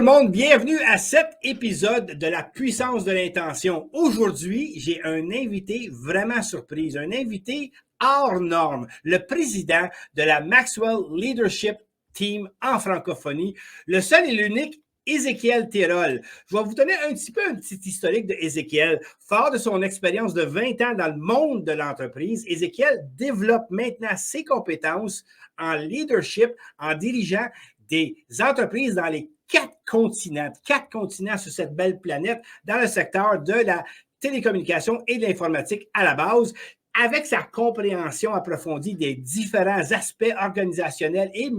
le monde, bienvenue à cet épisode de la puissance de l'intention. Aujourd'hui, j'ai un invité vraiment surprise, un invité hors norme, le président de la Maxwell Leadership Team en francophonie, le seul et l'unique Ézéchiel Thérol. Je vais vous donner un petit historique de Ézéchiel. Fort de son expérience de 20 ans dans le monde de l'entreprise, Ézéchiel développe maintenant ses compétences en leadership, en dirigeant des entreprises dans les quatre continents sur cette belle planète, dans le secteur de la télécommunication et de l'informatique à la base, avec sa compréhension approfondie des différents aspects organisationnels et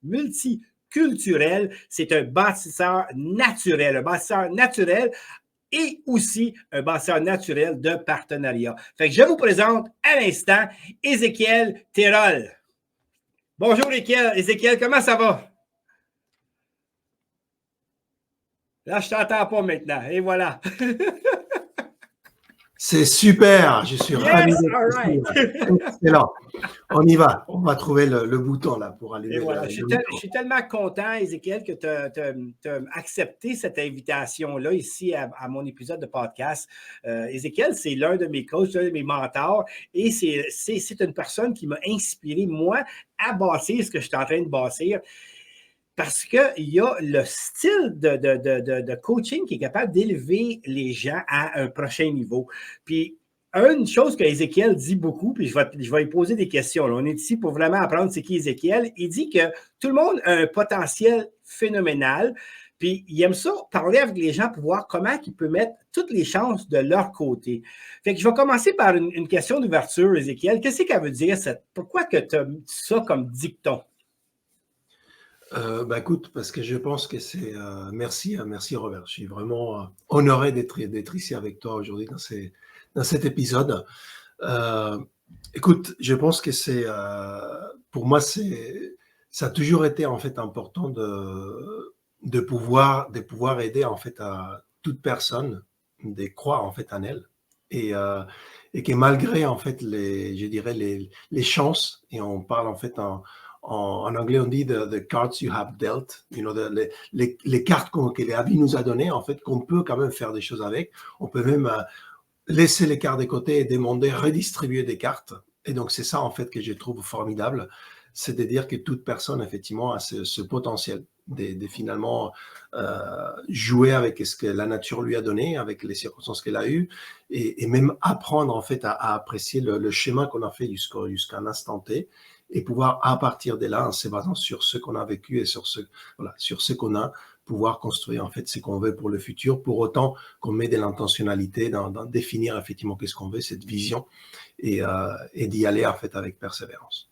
multiculturels. C'est un bâtisseur naturel et aussi un bâtisseur naturel de partenariat. Fait que je vous présente à l'instant Ézéchiel Thérol. Bonjour Ézéchiel, comment ça va? Là, je t'entends pas maintenant. Et voilà. C'est super. Je suis ravi d'être ici. Excellent. On y va. On va trouver le bouton là pour allumer. Et voilà. Je suis tellement content, Ézéchiel, que tu as accepté cette invitation-là ici à mon épisode de podcast. Ézéchiel, c'est l'un de mes coachs, l'un de mes mentors. Et c'est une personne qui m'a inspiré, moi, à bâtir ce que je suis en train de bâtir. Parce qu'il y a le style de coaching qui est capable d'élever les gens à un prochain niveau. Puis, une chose qu'Ézéchiel dit beaucoup, puis je vais lui poser des questions. Là. On est ici pour vraiment apprendre c'est qui Ézéchiel. Il dit que tout le monde a un potentiel phénoménal, puis il aime ça, parler avec les gens pour voir comment il peut mettre toutes les chances de leur côté. Fait que je vais commencer par une question d'ouverture, Ézéchiel. Qu'est-ce qu'elle veut dire? Pourquoi que tu as ça comme dicton? Écoute, parce que je pense que c'est... merci Robert. Je suis vraiment honoré d'être ici avec toi aujourd'hui dans cet épisode. Écoute, je pense que c'est... pour moi, ça a toujours été en fait important de pouvoir aider en fait à toute personne de croire en fait en elle. Et que malgré en fait les chances, et on parle en fait en anglais, on dit the cards you have dealt, les cartes que la vie nous a données, en fait, qu'on peut quand même faire des choses avec. On peut même laisser les cartes de côté et demander redistribuer des cartes. Et donc, c'est ça, en fait, que je trouve formidable. C'est de dire que toute personne, effectivement, a ce potentiel de finalement jouer avec ce que la nature lui a donné, avec les circonstances qu'elle a eues, et même apprendre, en fait, à apprécier le schéma qu'on a fait jusqu'à un instant T, et pouvoir, à partir de là, en se basant sur ce qu'on a vécu et sur ce qu'on a, pouvoir construire en fait ce qu'on veut pour le futur, pour autant qu'on met de l'intentionnalité dans définir effectivement qu'est-ce qu'on veut, cette vision, et d'y aller en fait avec persévérance.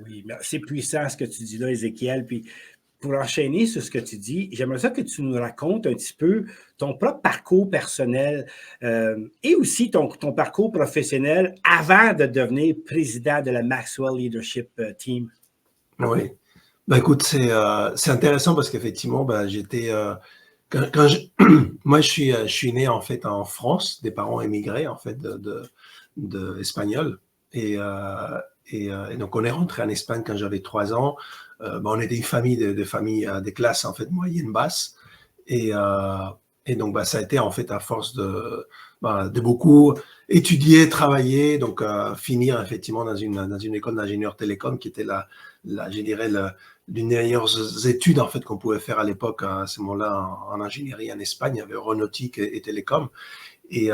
Oui, c'est puissant ce que tu dis là, Ézéchiel. Puis pour enchaîner sur ce que tu dis, j'aimerais ça que tu nous racontes un petit peu ton propre parcours personnel et aussi ton parcours professionnel avant de devenir président de la Maxwell Leadership Team. Oui. Écoute, c'est intéressant parce qu'effectivement, j'étais... moi, je suis né en fait en France, des parents émigrés en fait de espagnols. Et donc, on est rentré en Espagne quand j'avais 3 ans. On était une famille des classes en fait moyennes basses, et donc ça a été en fait à force de beaucoup étudier, travailler, donc finir effectivement dans une école d'ingénieur télécom qui était je dirais l'une des meilleures études en fait qu'on pouvait faire à l'époque à ce moment-là en ingénierie en Espagne. Il y avait aéronautique et télécom, et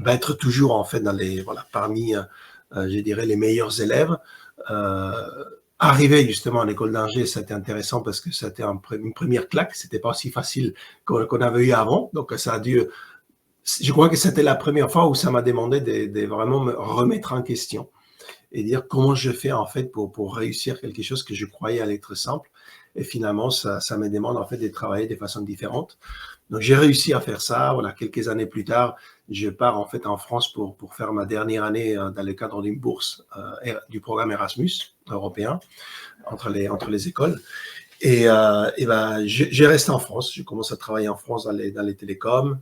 être toujours en fait parmi je dirais les meilleurs élèves. Arriver justement à l'école d'ingé, ça a été intéressant parce que ça a été une première claque. C'était pas aussi facile qu'on avait eu avant. Donc ça a dû, je crois que c'était la première fois où ça m'a demandé de vraiment me remettre en question et dire comment je fais en fait pour réussir quelque chose que je croyais allait être simple. Et finalement, ça me demande en fait de travailler de façon différente. Donc j'ai réussi à faire ça. Voilà, quelques années plus tard, je pars en fait en France pour faire ma dernière année dans le cadre d'une bourse du programme Erasmus européen entre les écoles. Et je reste en France. Je commence à travailler en France dans les télécoms.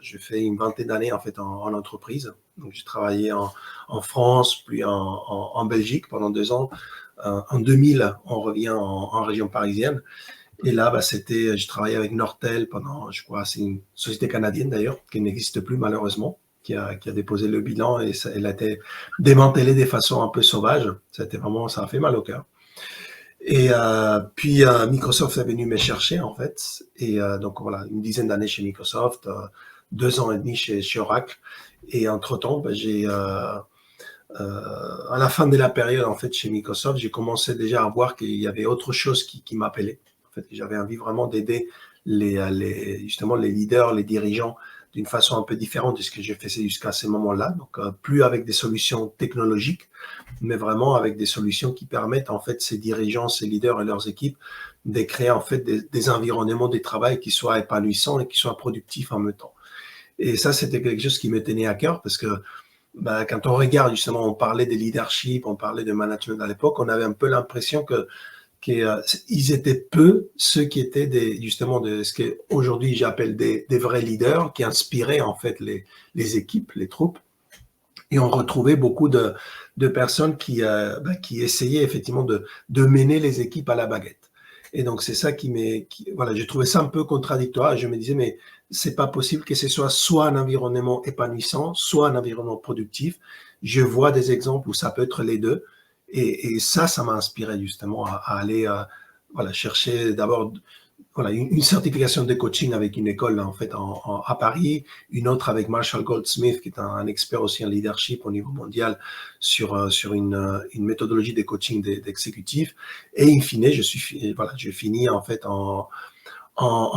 Je fais une vingtaine d'années en fait en entreprise. Donc j'ai travaillé en France, puis en Belgique pendant 2 ans. En 2000, on revient en région parisienne. Et là, je travaillais avec Nortel pendant, je crois, c'est une société canadienne d'ailleurs, qui n'existe plus malheureusement, qui a déposé le bilan et elle a été démantelée de façon un peu sauvage. Ça a fait mal au cœur. Et puis Microsoft est venu me chercher en fait. Et donc voilà, une dizaine d'années chez Microsoft, 2 ans et demi chez Oracle. Et entre-temps, à la fin de la période en fait chez Microsoft, j'ai commencé déjà à voir qu'il y avait autre chose qui m'appelait. En fait, j'avais envie vraiment d'aider justement les leaders, les dirigeants d'une façon un peu différente de ce que j'ai fait jusqu'à ce moment-là. Donc plus avec des solutions technologiques, mais vraiment avec des solutions qui permettent en fait ces dirigeants, ces leaders et leurs équipes de créer en fait des environnements de travail qui soient épanouissants et qui soient productifs en même temps. Et ça, c'était quelque chose qui me tenait à cœur parce que quand on regarde justement, on parlait de leadership, on parlait de management à l'époque, on avait un peu l'impression qu'ils étaient peu ceux qui étaient justement de ce qu'aujourd'hui j'appelle des vrais leaders qui inspiraient en fait les équipes, les troupes. Et on retrouvait beaucoup de personnes qui essayaient effectivement de mener les équipes à la baguette. Et donc, c'est ça voilà, j'ai trouvé ça un peu contradictoire. Je me disais, mais c'est pas possible que ce soit un environnement épanouissant, soit un environnement productif. Je vois des exemples où ça peut être les deux. Et ça m'a inspiré justement à aller voilà, chercher d'abord voilà, une certification de coaching avec une école en fait à Paris, une autre avec Marshall Goldsmith, qui est un expert aussi en leadership au niveau mondial sur une méthodologie de coaching d'exécutifs. Et in fine, je finis en fait en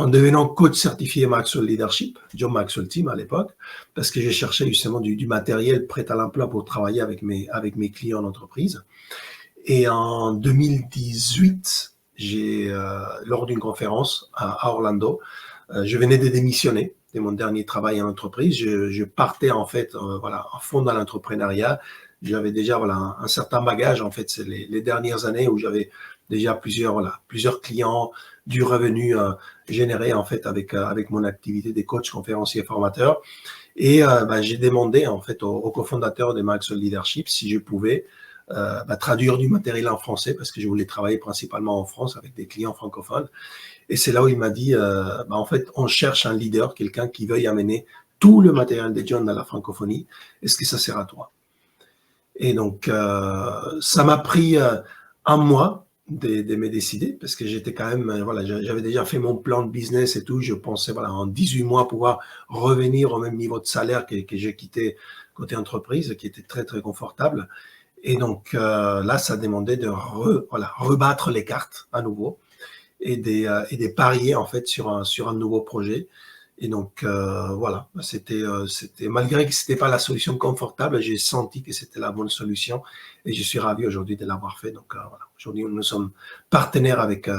devenant coach certifié Maxwell Leadership, John Maxwell Team à l'époque, parce que j'ai cherché justement du matériel prêt à l'emploi pour travailler avec mes clients en entreprise. Et en 2018, lors d'une conférence à Orlando, je venais de démissionner de mon dernier travail en entreprise. Je partais en fait voilà, à fond dans l'entrepreneuriat. J'avais déjà voilà, un certain bagage. En fait, c'est les dernières années où j'avais déjà plusieurs clients, du revenu généré en fait avec mon activité de coach, conférencier, formateur. Et j'ai demandé en fait au cofondateur de Maxwell Leadership si je pouvais traduire du matériel en français parce que je voulais travailler principalement en France avec des clients francophones. Et c'est là où il m'a dit, en fait, on cherche un leader, quelqu'un qui veuille amener tout le matériel de John dans la francophonie. Est-ce que ça sert à toi? Et donc, ça m'a pris un mois de me décider parce que j'étais quand même, voilà, j'avais déjà fait mon plan de business et tout. Je pensais, voilà, en 18 mois pouvoir revenir au même niveau de salaire que j'ai quitté côté entreprise, qui était très, très confortable. Et donc là, ça demandait de rebattre les cartes à nouveau et de parier en fait sur un nouveau projet. Et donc voilà, c'était malgré que c'était pas la solution confortable, j'ai senti que c'était la bonne solution et je suis ravi aujourd'hui de l'avoir fait. Donc voilà, aujourd'hui nous sommes partenaires avec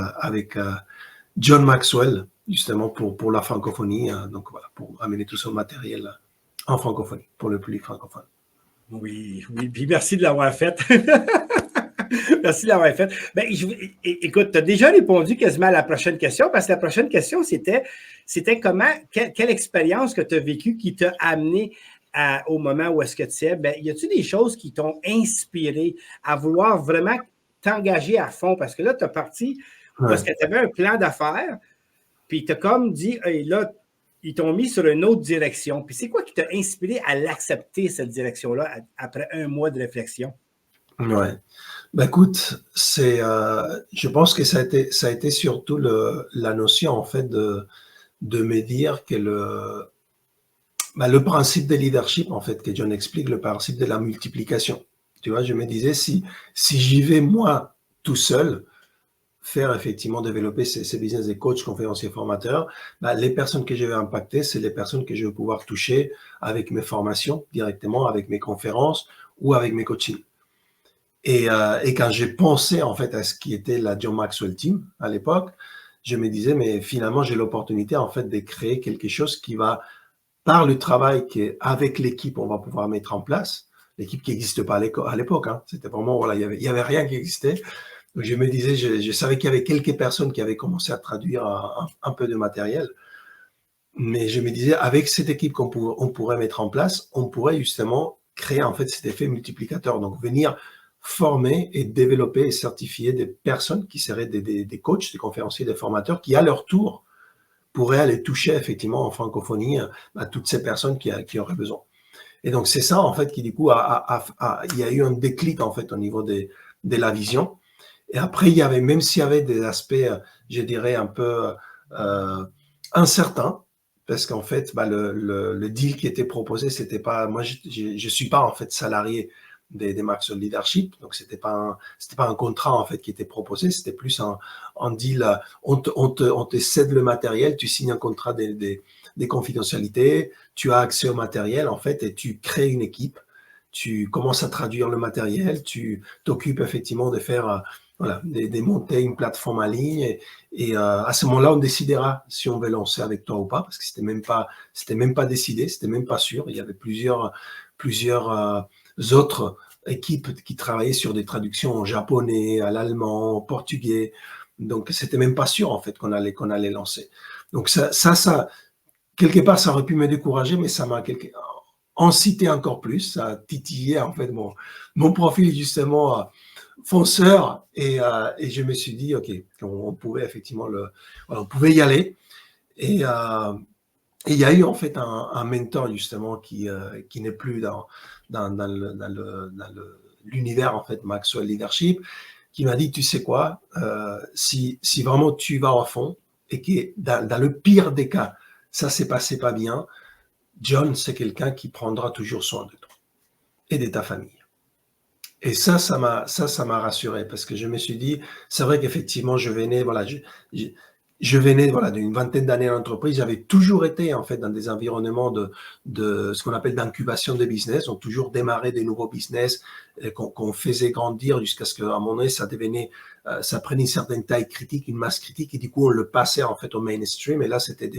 John Maxwell justement pour la francophonie. Donc voilà, pour amener tout son matériel en francophonie pour le public francophone. Oui, puis merci de l'avoir fait. Merci de l'avoir fait. Écoute, tu as déjà répondu quasiment à la prochaine question, parce que la prochaine question, c'était quelle expérience que tu as vécue qui t'a amené au moment où est-ce que tu es? Y a-t-il des choses qui t'ont inspiré à vouloir vraiment t'engager à fond? Parce que là, tu es parti parce que tu avais un plan d'affaires, puis tu as comme dit, hey, là, ils t'ont mis sur une autre direction. Puis c'est quoi qui t'a inspiré à l'accepter, cette direction-là, après un mois de réflexion? Ouais. Écoute, je pense que ça a été surtout la notion, en fait, de me dire que le principe de leadership, en fait, que John explique, le principe de la multiplication. Tu vois, je me disais, si j'y vais moi tout seul, faire effectivement développer ces business de coach, conférencier, formateur, les personnes que je vais impacter, c'est les personnes que je vais pouvoir toucher avec mes formations directement, avec mes conférences ou avec mes coachings. Et quand j'ai pensé en fait à ce qui était la John Maxwell Team à l'époque, je me disais, mais finalement, j'ai l'opportunité en fait de créer quelque chose qui va, par le travail qu'avec l'équipe, on va pouvoir mettre en place, l'équipe qui n'existe pas à l'époque, hein, c'était vraiment, voilà, il y avait rien qui existait. Donc je me disais, je savais qu'il y avait quelques personnes qui avaient commencé à traduire un peu de matériel, mais je me disais, avec cette équipe on pourrait mettre en place, on pourrait justement créer en fait cet effet multiplicateur, donc venir former et développer et certifier des personnes qui seraient des coachs, des conférenciers, des formateurs, qui à leur tour pourraient aller toucher effectivement en francophonie à toutes ces personnes qui auraient besoin. Et donc c'est ça en fait qui du coup il y a eu un déclic en fait au niveau de la vision. Et après il y avait, même s'il y avait des aspects, je dirais un peu incertains, parce qu'en fait le deal qui était proposé, c'était pas, moi je suis pas en fait salarié des marques sur le leadership, donc c'était pas un contrat en fait qui était proposé, c'était plus un deal, on te cède le matériel, tu signes un contrat des confidentialités, tu as accès au matériel en fait et tu crées une équipe, tu commences à traduire le matériel, tu t'occupes effectivement de faire voilà, de monter une plateforme en ligne et à ce moment-là on décidera si on veut lancer avec toi ou pas, parce que c'était même pas décidé, c'était même pas sûr, il y avait plusieurs autres équipes qui travaillaient sur des traductions en japonais, à l'allemand, au portugais. Donc, c'était même pas sûr, en fait, qu'on allait lancer. Donc, ça, quelque part, ça aurait pu me décourager, mais ça m'a incité encore plus, ça a titillé, en fait, mon profil, justement, fonceur, et je me suis dit, OK, on pouvait effectivement on pouvait y aller. Et il y a eu en fait un mentor justement qui n'est plus dans l'univers en fait Maxwell Leadership, qui m'a dit, tu sais quoi, si vraiment tu vas au fond et que dans le pire des cas, ça s'est passé pas bien, John, c'est quelqu'un qui prendra toujours soin de toi et de ta famille. Et ça m'a rassuré, parce que je me suis dit, c'est vrai qu'effectivement, je venais, voilà, je venais, voilà, d'une vingtaine d'années d'entreprise. J'avais toujours été, en fait, dans des environnements de ce qu'on appelle d'incubation de business. On toujours démarré des nouveaux business qu'on faisait grandir jusqu'à ce qu'à un moment donné, ça devenait, ça prenait une certaine taille critique, une masse critique, et du coup, on le passait, en fait, au mainstream. Et là, c'était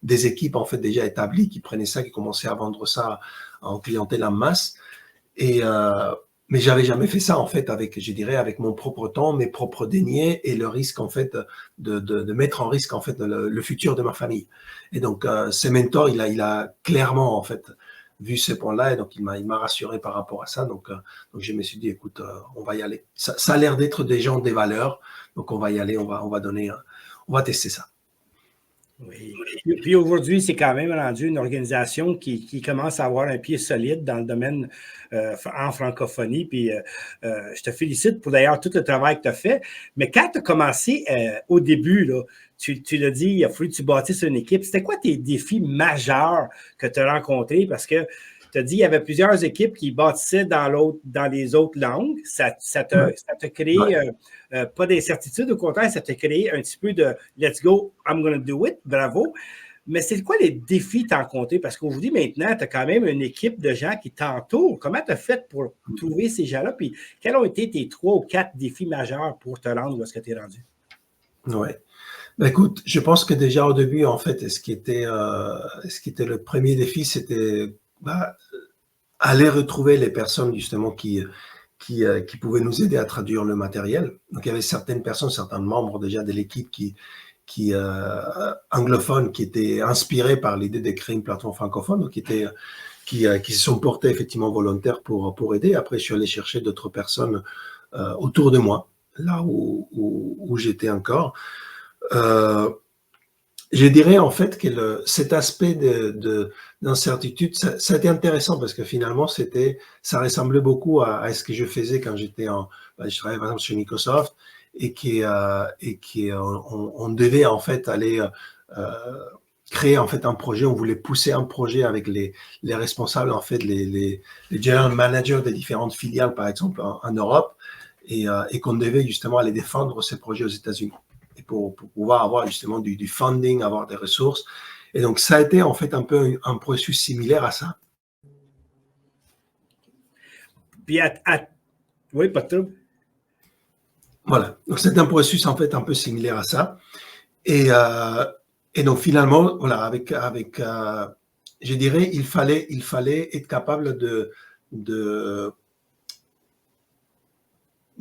des équipes, en fait, déjà établies qui prenaient ça, qui commençaient à vendre ça en clientèle en masse. Mais j'avais jamais fait ça en fait avec mon propre temps, mes propres deniers et le risque en fait de mettre en risque en fait le futur de ma famille. Et donc ce mentor, il a clairement en fait vu ce point-là, et donc il m'a rassuré par rapport à ça. Donc je me suis dit, écoute, on va y aller. Ça a l'air d'être des gens, des valeurs, donc on va y aller, on va tester ça. Oui. Puis aujourd'hui, c'est quand même rendu une organisation qui commence à avoir un pied solide dans le domaine en francophonie. Puis je te félicite pour d'ailleurs tout le travail que tu as fait. Mais quand tu as commencé au début, là, tu l'as dit, il a fallu que tu bâtisses une équipe. C'était quoi tes défis majeurs que tu as rencontrés? Parce que tu as dit qu'il y avait plusieurs équipes qui bâtissaient dans les autres langues. Ça t'a créé pas d'incertitude, au contraire, ça t'a créé un petit peu de let's go, I'm gonna do it, bravo. Mais c'est quoi les défis que tu as rencontrés? Parce qu'aujourd'hui, maintenant, tu as quand même une équipe de gens qui t'entourent. Comment tu as fait pour trouver ces gens-là? Puis quels ont été tes 3 ou 4 défis majeurs pour te rendre où est-ce que tu es rendu? Oui. Ben écoute, je pense que déjà au début, en fait, ce qui était le premier défi, c'était aller retrouver les personnes justement qui pouvaient nous aider à traduire le matériel. Donc il y avait certaines personnes, certains membres déjà de l'équipe qui anglophones qui étaient inspirés par l'idée de créer une plateforme francophone, donc qui se sont portés effectivement volontaires pour aider. Après, je suis allé chercher d'autres personnes autour de moi, là où j'étais encore. Je dirais en fait que cet aspect d'incertitude, ça a été intéressant parce que finalement, ça ressemblait beaucoup à ce que je faisais quand je travaillais par exemple chez Microsoft et on devait en fait aller créer en fait un projet, on voulait pousser un projet avec les responsables, en fait, les general managers des différentes filiales, par exemple, en Europe, et qu'on devait justement aller défendre ces projets aux États-Unis. Et pour pouvoir avoir justement du funding, avoir des ressources. Et donc, ça a été en fait un peu un processus similaire à ça. Puis oui, pas de trouble. Voilà. Donc, c'est un processus en fait un peu similaire à ça. Et donc, finalement, voilà, avec je dirais, il fallait être capable de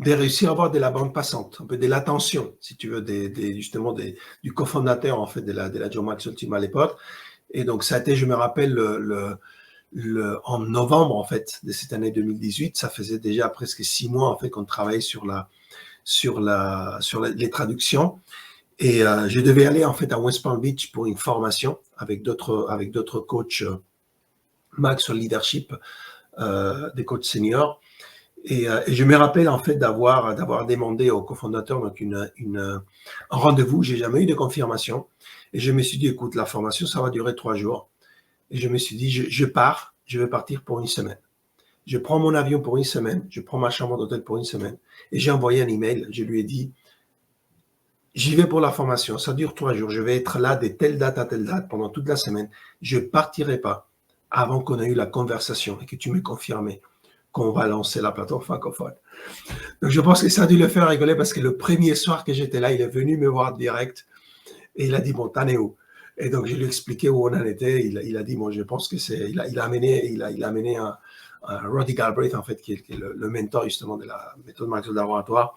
réussir à avoir de la bande passante, un peu de l'attention, si tu veux, justement du cofondateur en fait de la Joe Maxwell Team à l'époque. Et donc ça a été, je me rappelle, en novembre, en fait, de cette année 2018. Ça faisait déjà presque 6 mois, en fait, qu'on travaillait sur les traductions. Et je devais aller, en fait, à West Palm Beach pour une formation avec d'autres coachs max sur le leadership, des coachs seniors. Et je me rappelle, en fait, d'avoir demandé au cofondateur donc un rendez-vous. J'ai jamais eu de confirmation. Et je me suis dit, écoute, la formation, ça va durer 3 jours. Et je me suis dit, je vais partir pour une semaine. Je prends mon avion pour une semaine, je prends ma chambre d'hôtel pour une semaine. Et j'ai envoyé un email, je lui ai dit, j'y vais pour la formation, ça dure 3 jours, je vais être là de telle date à telle date pendant toute la semaine. Je ne partirai pas avant qu'on ait eu la conversation et que tu m'aies confirmé qu'on va lancer la plateforme francophone. Donc je pense que ça a dû le faire rigoler parce que le premier soir que j'étais là, il est venu me voir direct et il a dit, bon, t'en es où? Et donc je lui ai expliqué où on en était. Il a dit, bon, je pense que c'est. Il a amené un Roddy Galbraith, en fait, qui est le mentor justement de la méthode Maxwell laboratoire.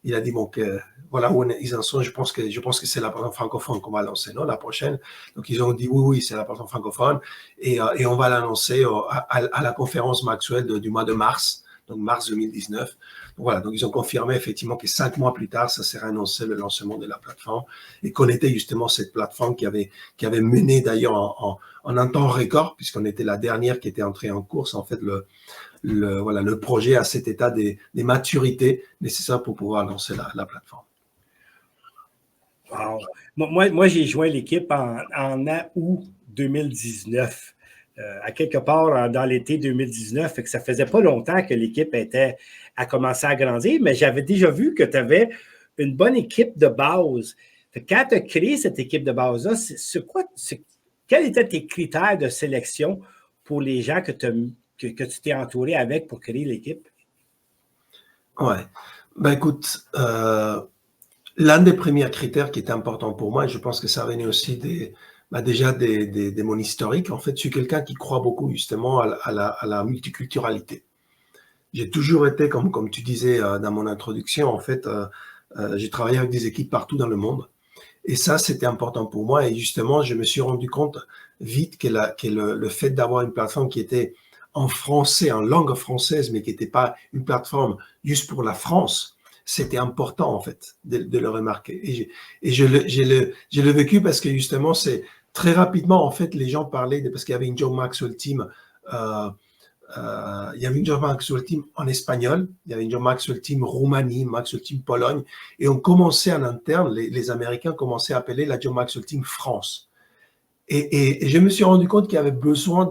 Il a dit, bon, que voilà où ils en sont. Je pense que c'est la plateforme francophone qu'on va lancer, non, la prochaine. Donc ils ont dit, oui, c'est la plateforme francophone. Et on va l'annoncer à la conférence Maxwell du mois de mars, donc mars 2019. Voilà, donc ils ont confirmé effectivement que 5 mois plus tard, ça serait annoncé le lancement de la plateforme et qu'on était justement cette plateforme qui avait mené d'ailleurs en un temps record, puisqu'on était la dernière qui était entrée en course, en fait, le projet à cet état des maturités nécessaires pour pouvoir lancer la plateforme. Wow. Moi, j'ai joint l'équipe en août 2019. À quelque part dans l'été 2019, fait que ça faisait pas longtemps que l'équipe a commencé à grandir, mais j'avais déjà vu que tu avais une bonne équipe de base. Fait que quand tu as créé cette équipe de base-là, quels étaient tes critères de sélection pour les gens que tu t'es entouré avec pour créer l'équipe? Ouais. Ben écoute, l'un des premiers critères qui était important pour moi, et je pense que ça venait aussi déjà de mon historique, en fait, je suis quelqu'un qui croit beaucoup justement à la multiculturalité. J'ai toujours été, comme tu disais dans mon introduction, en fait, j'ai travaillé avec des équipes partout dans le monde. Et ça, c'était important pour moi. Et justement, je me suis rendu compte vite que le fait d'avoir une plateforme qui était en français, en langue française, mais qui n'était pas une plateforme juste pour la France, c'était important, en fait, de le remarquer. Et je l'ai vécu parce que justement, c'est très rapidement, en fait, les gens parlaient parce qu'il y avait une John Maxwell Team. Il y avait une John Maxwell Team en espagnol, il y avait une John Maxwell Team Roumanie, Maxwell Team Pologne, et on commençait en interne, les Américains commençaient à appeler la John Maxwell Team France. Et je me suis rendu compte qu'il y avait besoin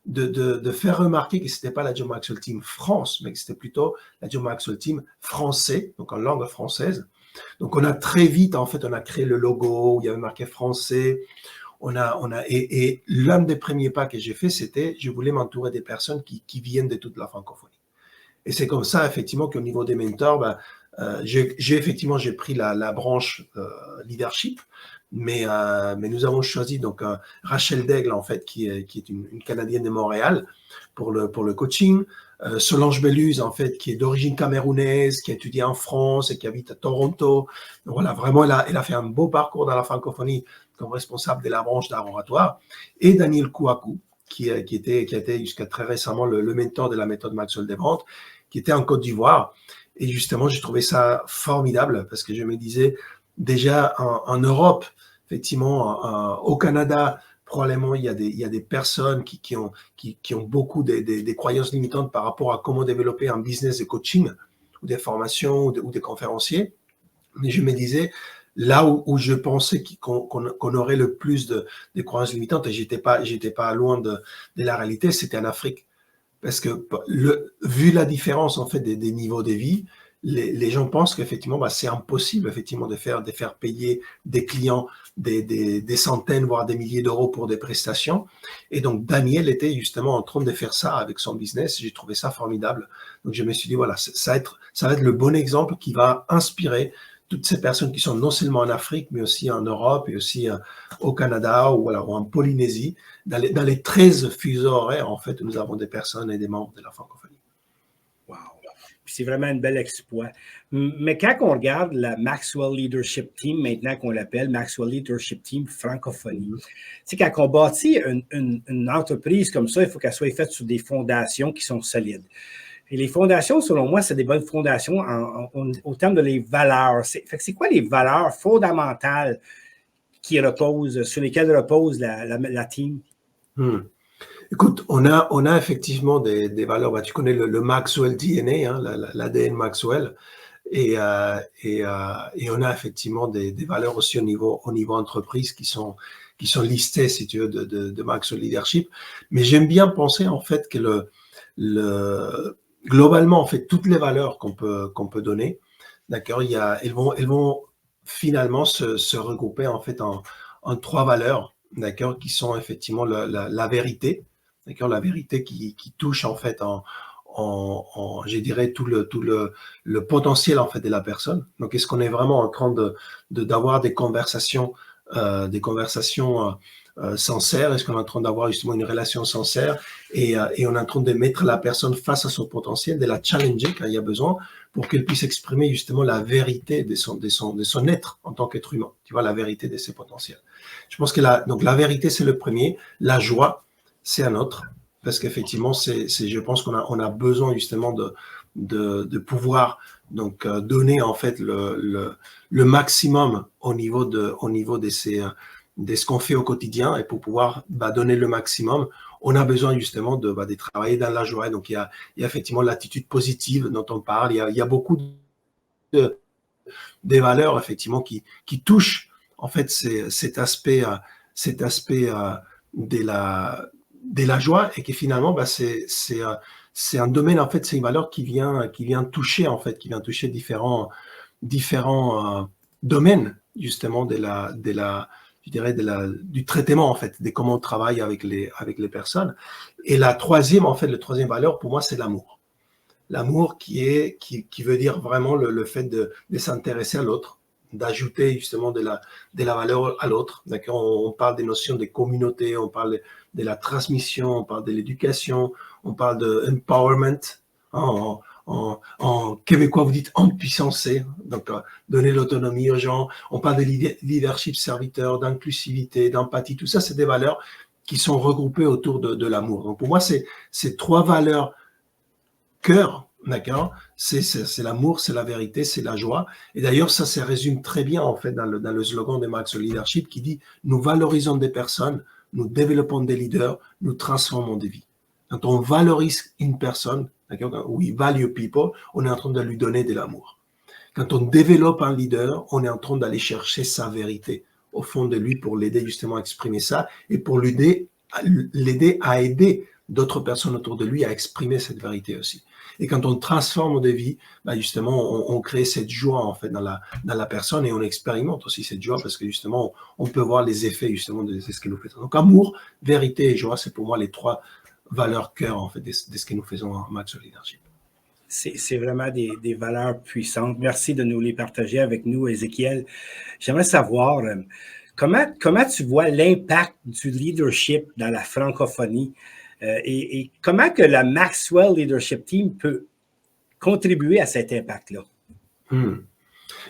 de faire remarquer que ce n'était pas la John Maxwell Team France, mais que c'était plutôt la John Maxwell Team français, donc en langue française. Donc on a très vite, en fait, on a créé le logo, où il y avait marqué français. Et l'un des premiers pas que j'ai fait, c'était, je voulais m'entourer des personnes qui viennent de toute la francophonie. Et c'est comme ça, effectivement, qu'au niveau des mentors, j'ai pris la branche leadership, mais nous avons choisi donc Rachel Daigle, en fait, qui est une Canadienne de Montréal pour le coaching. Solange Belluse, en fait, qui est d'origine camerounaise, qui a étudié en France et qui habite à Toronto. Donc, voilà, vraiment, elle a fait un beau parcours dans la francophonie comme responsable de la branche d'art oratoire. Et Daniel Kouakou, qui a été jusqu'à très récemment le mentor de la méthode Maxwell des ventes, qui était en Côte d'Ivoire. Et justement, j'ai trouvé ça formidable parce que je me disais, déjà en Europe, effectivement, au Canada, probablement, il y a des personnes qui ont beaucoup des croyances limitantes par rapport à comment développer un business de coaching ou des formations ou des conférenciers. Mais je me disais, là où je pensais qu'on aurait le plus de croyances limitantes, et j'étais pas loin de la réalité, c'était en Afrique. Parce que vu la différence, en fait, des niveaux de vie, les gens pensent qu'effectivement, c'est impossible, effectivement, de faire payer des clients des centaines, voire des milliers d'euros pour des prestations. Et donc, Daniel était justement en train de faire ça avec son business. J'ai trouvé ça formidable. Donc, je me suis dit, voilà, ça va être le bon exemple qui va inspirer toutes ces personnes qui sont non seulement en Afrique, mais aussi en Europe et aussi au Canada ou en Polynésie. Dans les 13 fuseaux horaires, en fait, nous avons des personnes et des membres de la francophonie. Wow. c'est vraiment un bel exploit. Mais quand on regarde la Maxwell Leadership Team, maintenant qu'on l'appelle Maxwell Leadership Team francophonie, c'est quand on bâtit une entreprise comme ça, il faut qu'elle soit faite sur des fondations qui sont solides. Et les fondations, selon moi, c'est des bonnes fondations au terme de les valeurs. C'est quoi les valeurs fondamentales sur lesquelles repose la team? Écoute, on a effectivement des valeurs. Bah, tu connais le Maxwell DNA, hein, l'ADN Maxwell, et on a effectivement des valeurs aussi au niveau entreprise qui sont listées, si tu veux, de Maxwell Leadership. Mais j'aime bien penser en fait que globalement, en fait, toutes les valeurs qu'on peut donner, d'accord, elles vont finalement se regrouper en fait en 3 valeurs, d'accord, qui sont effectivement la vérité, d'accord, la vérité qui touche en fait je dirais tout le potentiel en fait de la personne. Donc, est-ce qu'on est vraiment en train d'avoir des conversations sincères? Est-ce qu'on est en train d'avoir justement une relation sincère et on est en train de mettre la personne face à son potentiel, de la challenger quand il y a besoin pour qu'elle puisse exprimer justement la vérité de son être en tant qu'être humain, tu vois, la vérité de ses potentiels. Je pense que donc la vérité, c'est le premier. La joie, c'est un autre. Parce qu'effectivement, je pense qu'on a besoin justement de pouvoir donc donner en fait le maximum au niveau de ce qu'on fait au quotidien, et pour pouvoir donner le maximum, on a besoin justement de travailler dans la joie. Donc il y a effectivement l'attitude positive dont on parle. Il y a beaucoup des valeurs effectivement qui touchent en fait cet aspect de la joie, et que finalement c'est un domaine, en fait, c'est une valeur qui vient toucher en fait, qui vient toucher différents domaines justement je dirais du traitement en fait, de comment on travaille avec les personnes. Et le troisième valeur pour moi, c'est l'amour. L'amour qui veut dire vraiment le fait de s'intéresser à l'autre, d'ajouter justement de la valeur à l'autre. D'accord, on parle des notions de communauté, on parle de la transmission, on parle de l'éducation, on parle de empowerment. Hein, en québécois, vous dites empuissancer, donc donner l'autonomie aux gens. On parle de leadership serviteur, d'inclusivité, d'empathie. Tout ça, c'est des valeurs qui sont regroupées autour de l'amour. Donc pour moi, c'est 3 valeurs cœur, d'accord, c'est l'amour, c'est la vérité, c'est la joie. Et d'ailleurs, ça se résume très bien en fait dans le slogan de Maxwell Leadership qui dit: nous valorisons des personnes, nous développons des leaders, nous transformons des vies. Quand on valorise une personne, d'accord, we value people, on est en train de lui donner de l'amour. Quand on développe un leader, on est en train d'aller chercher sa vérité au fond de lui pour l'aider justement à exprimer ça, et pour l'aider à aider d'autres personnes autour de lui à exprimer cette vérité aussi. Et quand on transforme des vies, justement, on crée cette joie en fait dans la personne, et on expérimente aussi cette joie parce que justement, on peut voir les effets justement de ce que nous faisons. Donc, amour, vérité et joie, c'est pour moi les 3 valeurs cœur en fait de ce que nous faisons en Maxwell Leadership. C'est vraiment des valeurs puissantes. Merci de nous les partager avec nous, Ézéchiel. J'aimerais savoir comment tu vois l'impact du leadership dans la francophonie. Et comment que la Maxwell Leadership Team peut contribuer à cet impact-là?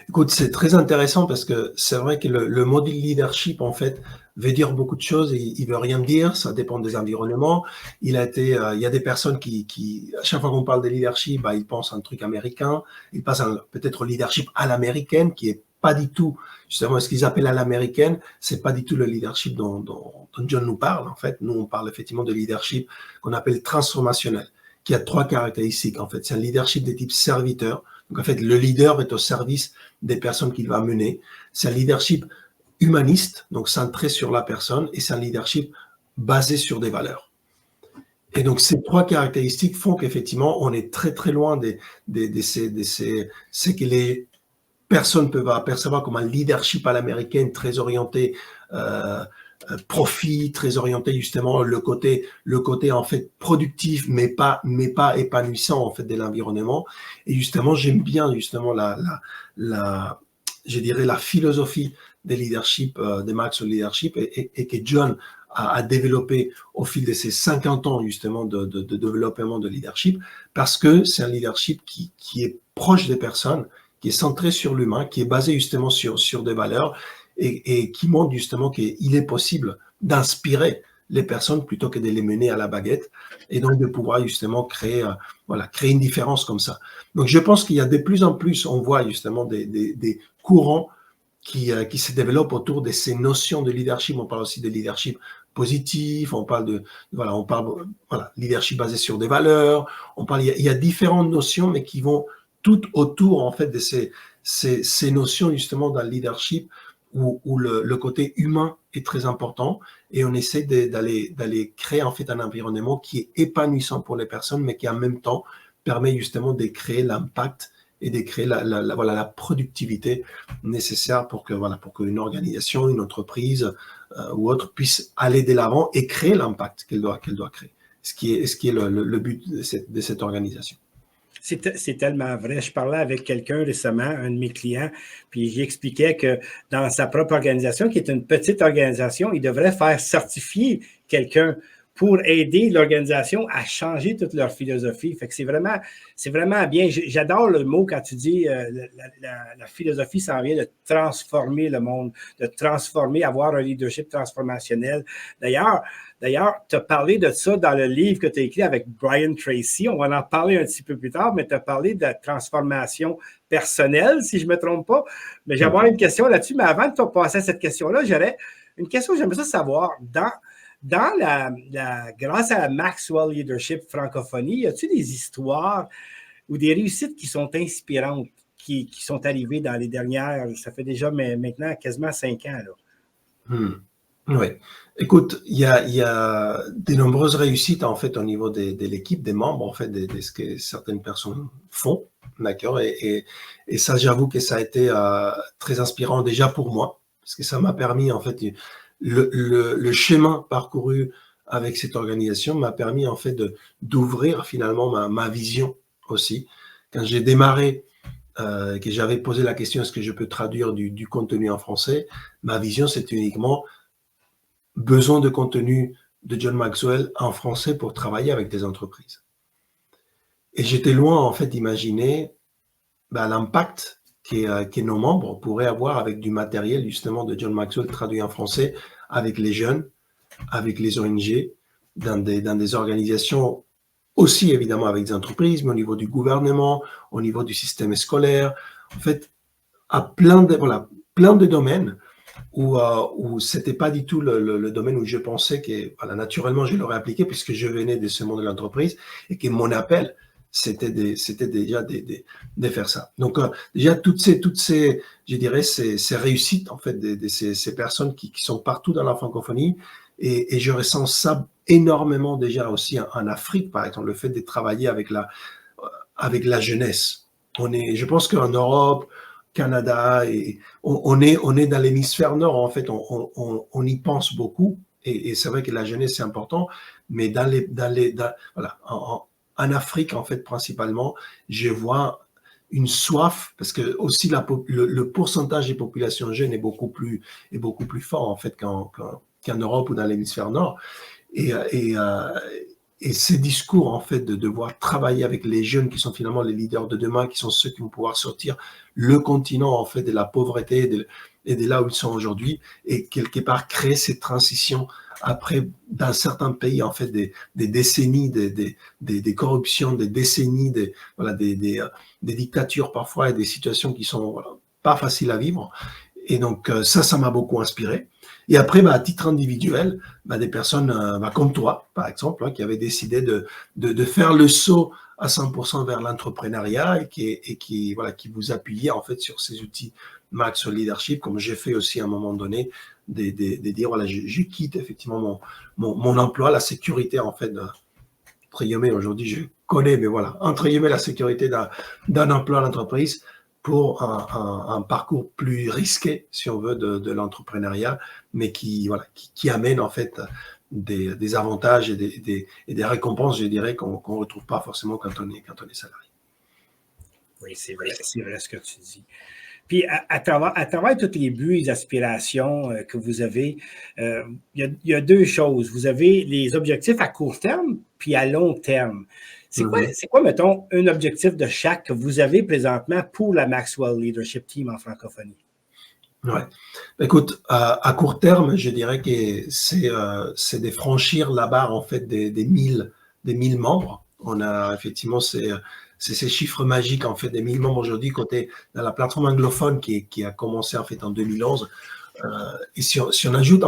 Écoute, c'est très intéressant parce que c'est vrai que le modèle leadership, en fait, veut dire beaucoup de choses et il veut rien dire. Ça dépend des environnements. Il y a des personnes qui à chaque fois qu'on parle de leadership, ils pensent à un truc américain. Ils passent peut-être au leadership à l'américaine, qui est pas du tout, justement, ce qu'ils appellent à l'américaine, c'est pas du tout le leadership dont John nous parle. En fait, nous, on parle effectivement de leadership qu'on appelle transformationnel, qui a 3 caractéristiques. En fait, c'est un leadership de type serviteur. Donc, en fait, le leader est au service des personnes qu'il va mener. C'est un leadership humaniste, donc centré sur la personne, et c'est un leadership basé sur des valeurs. Et donc, ces 3 caractéristiques font qu'effectivement, on est très, très loin de ce que les personnes peuvent apercevoir comme un leadership à l'américaine, très orienté profit, très orienté justement le côté en fait productif, mais pas épanouissant en fait de l'environnement. Et justement, j'aime bien justement je dirais la philosophie des leadership, des Maxwell Leadership, et que John à développer au fil de ces 50 ans justement de développement de leadership, parce que c'est un leadership qui est proche des personnes, qui est centré sur l'humain, qui est basé justement sur des valeurs et qui montre justement qu'il est possible d'inspirer les personnes plutôt que de les mener à la baguette et donc de pouvoir justement créer une différence comme ça. Donc je pense qu'il y a de plus en plus, on voit justement des courants qui se développent autour de ces notions de leadership. On parle aussi de leadership positif, on parle leadership basé sur des valeurs, il y a différentes notions mais qui vont tout autour en fait de ces notions justement d'un leadership où le côté humain est très important et on essaie d'aller créer en fait un environnement qui est épanouissant pour les personnes mais qui en même temps permet justement de créer l'impact et de créer la productivité nécessaire pour qu'une organisation, une entreprise ou autre puisse aller de l'avant et créer l'impact qu'elle doit créer. Ce qui est le but de cette organisation. C'est tellement vrai. Je parlais avec quelqu'un récemment, un de mes clients, puis j'expliquais que dans sa propre organisation, qui est une petite organisation, il devrait faire certifier quelqu'un pour aider l'organisation à changer toute leur philosophie. Fait que c'est vraiment bien. J'adore le mot quand tu dis la philosophie s'en vient de transformer le monde, de transformer, avoir un leadership transformationnel. D'ailleurs, tu as parlé de ça dans le livre que tu as écrit avec Brian Tracy. On va en parler un petit peu plus tard, mais tu as parlé de la transformation personnelle, si je ne me trompe pas. Mais j'avais une question là-dessus. Mais avant de te passer à cette question-là, j'aurais une question que j'aimerais ça savoir. Grâce à la Maxwell Leadership Francophonie, y a-t-il des histoires ou des réussites qui sont inspirantes, qui sont arrivées dans les dernières, ça fait déjà maintenant quasiment 5 ans, là? Oui. Écoute, il y a de nombreuses réussites en fait au niveau de l'équipe, des membres en fait, de ce que certaines personnes font, d'accord. Et ça, j'avoue que ça a été très inspirant déjà pour moi, parce que ça m'a permis en fait le chemin parcouru avec cette organisation m'a permis en fait d'ouvrir finalement ma vision aussi. Quand j'ai démarré, que j'avais posé la question est-ce que je peux traduire du contenu en français, ma vision c'était uniquement besoin de contenu de John Maxwell en français pour travailler avec des entreprises. Et j'étais loin en fait d'imaginer l'impact que nos membres pourraient avoir avec du matériel justement de John Maxwell traduit en français avec les jeunes, avec les ONG, dans des organisations aussi évidemment avec des entreprises, mais au niveau du gouvernement, au niveau du système scolaire, en fait, à plein de domaines où c'était pas du tout le domaine où je pensais que naturellement je l'aurais appliqué puisque je venais de ce monde de l'entreprise et que mon appel c'était déjà de faire ça. Donc déjà toutes ces je dirais ces réussites en fait de ces personnes qui sont partout dans la francophonie et je ressens ça énormément déjà aussi en Afrique par exemple, le fait de travailler avec la jeunesse. Je pense qu'en Europe, Canada, et on est dans l'hémisphère nord, en fait, on y pense beaucoup, et c'est vrai que la jeunesse c'est important, mais en Afrique, en fait, principalement, je vois une soif, parce que aussi le pourcentage des populations jeunes est beaucoup plus fort, en fait, qu'en Europe ou dans l'hémisphère nord, et ces discours, en fait, de devoir travailler avec les jeunes qui sont finalement les leaders de demain, qui sont ceux qui vont pouvoir sortir le continent, en fait, de la pauvreté et de là où ils sont aujourd'hui, et quelque part créer cette transition après, dans certains pays, en fait, des décennies, des corruptions, des décennies, des dictatures parfois et des situations qui sont pas faciles à vivre. Et donc, ça m'a beaucoup inspiré. Et après, à titre individuel, des personnes comme toi, par exemple, qui avaient décidé de faire le saut à 100% vers l'entrepreneuriat et qui vous appuyaient en fait sur ces outils Maxwell Leadership, comme j'ai fait aussi à un moment donné, de dire voilà, je quitte effectivement mon emploi, la sécurité en fait, entre guillemets, aujourd'hui je connais, mais voilà, entre guillemets, la sécurité d'un emploi à l'entreprise pour un parcours plus risqué, si on veut, de l'entrepreneuriat, mais qui amène en fait des avantages et des récompenses, je dirais, qu'on ne retrouve pas forcément quand on est salarié. Oui, c'est vrai ce que tu dis. Puis à travers tous les buts et les aspirations que vous avez, il y a deux choses. Vous avez les objectifs à court terme puis à long terme. C'est quoi, mettons, un objectif de chaque que vous avez présentement pour la Maxwell Leadership Team en francophonie? Ouais. Écoute, à court terme, je dirais que c'est de franchir la barre en fait des 1000 membres. On a effectivement ces chiffres magiques en fait des 1000 membres aujourd'hui côté dans la plateforme anglophone qui a commencé en fait en 2011. Et si on ajoute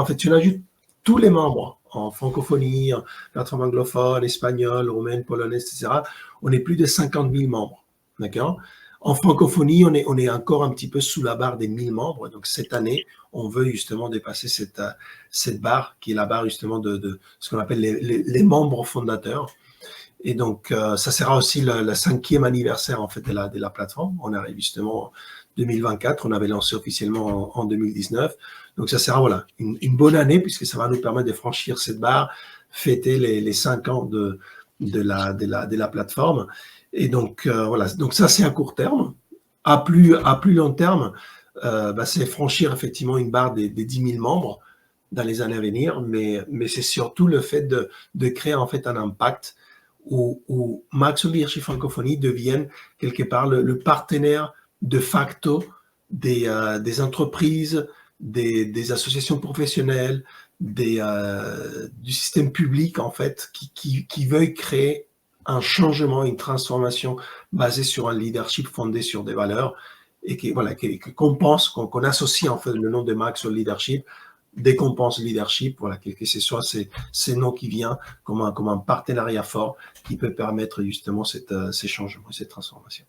tous les membres en francophonie, en plateforme anglophone, espagnole, roumaine, polonaise, etc., on est plus de 50 000 membres. D'accord? En francophonie, on est encore un petit peu sous la barre des 1000 membres. Donc, cette année, on veut justement dépasser cette barre, qui est la barre justement de ce qu'on appelle les membres fondateurs. Et donc, ça sera aussi le 5e anniversaire en fait de la plateforme. On arrive justement en 2024. On avait lancé officiellement en 2019. Donc, ça sera voilà une bonne année puisque ça va nous permettre de franchir cette barre, fêter les 5 ans de la plateforme. Et donc, voilà. Donc, ça, c'est à court terme. À plus long terme, c'est franchir effectivement une barre des 10 000 membres dans les années à venir. Mais c'est surtout le fait de créer en fait un impact où Maxwell Leadership Francophonie devienne quelque part le partenaire de facto des entreprises, des associations professionnelles, du système public en fait, qui veuillent créer un changement, une transformation basée sur un leadership fondé sur des valeurs et qu'on pense, qu'on associe en fait le nom de Maxwell Leadership, dès qu'on pense leadership, voilà, quel que ce soit ces noms qui viennent comme un partenariat fort qui peut permettre justement ces changements, cette transformation.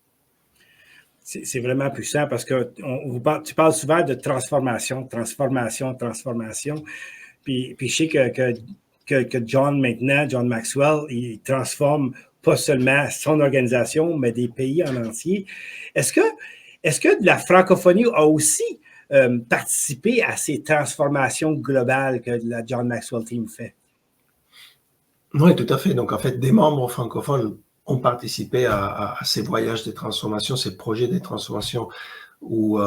C'est vraiment puissant parce que tu parles souvent de transformation. Puis je sais que John maintenant, John Maxwell, il transforme pas seulement son organisation, mais des pays en entier. Est-ce que la francophonie a aussi participé à ces transformations globales que la John Maxwell Team fait? Oui, tout à fait. Donc, en fait, des membres francophones ont participé à ces voyages de transformation, ces projets de transformation où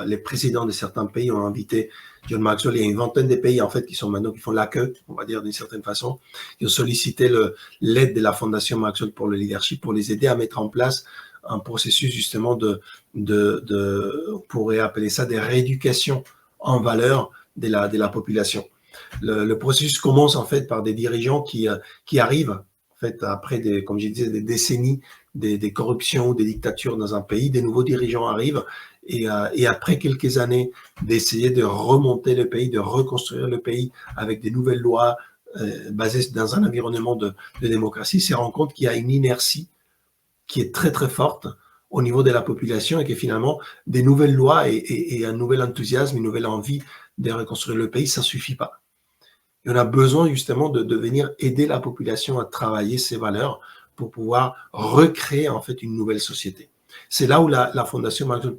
les présidents de certains pays ont invité John Maxwell. Il y a une vingtaine de pays en fait qui font la queue, on va dire d'une certaine façon, qui ont sollicité l'aide de la Fondation Maxwell pour le leadership pour les aider à mettre en place un processus justement on pourrait appeler ça des rééducations en valeur de la population. Le processus commence en fait par des dirigeants qui arrivent en fait après comme je disais, des décennies des corruptions, des dictatures dans un pays, des nouveaux dirigeants arrivent et après quelques années d'essayer de remonter le pays, de reconstruire le pays avec des nouvelles lois basées dans un environnement de démocratie, se rend compte qu'il y a une inertie qui est très très forte au niveau de la population et que finalement des nouvelles lois et un nouvel enthousiasme, une nouvelle envie de reconstruire le pays, ça ne suffit pas. Et on a besoin justement de venir aider la population à travailler ces valeurs pour pouvoir recréer en fait une nouvelle société. C'est là où la Fondation Maxwell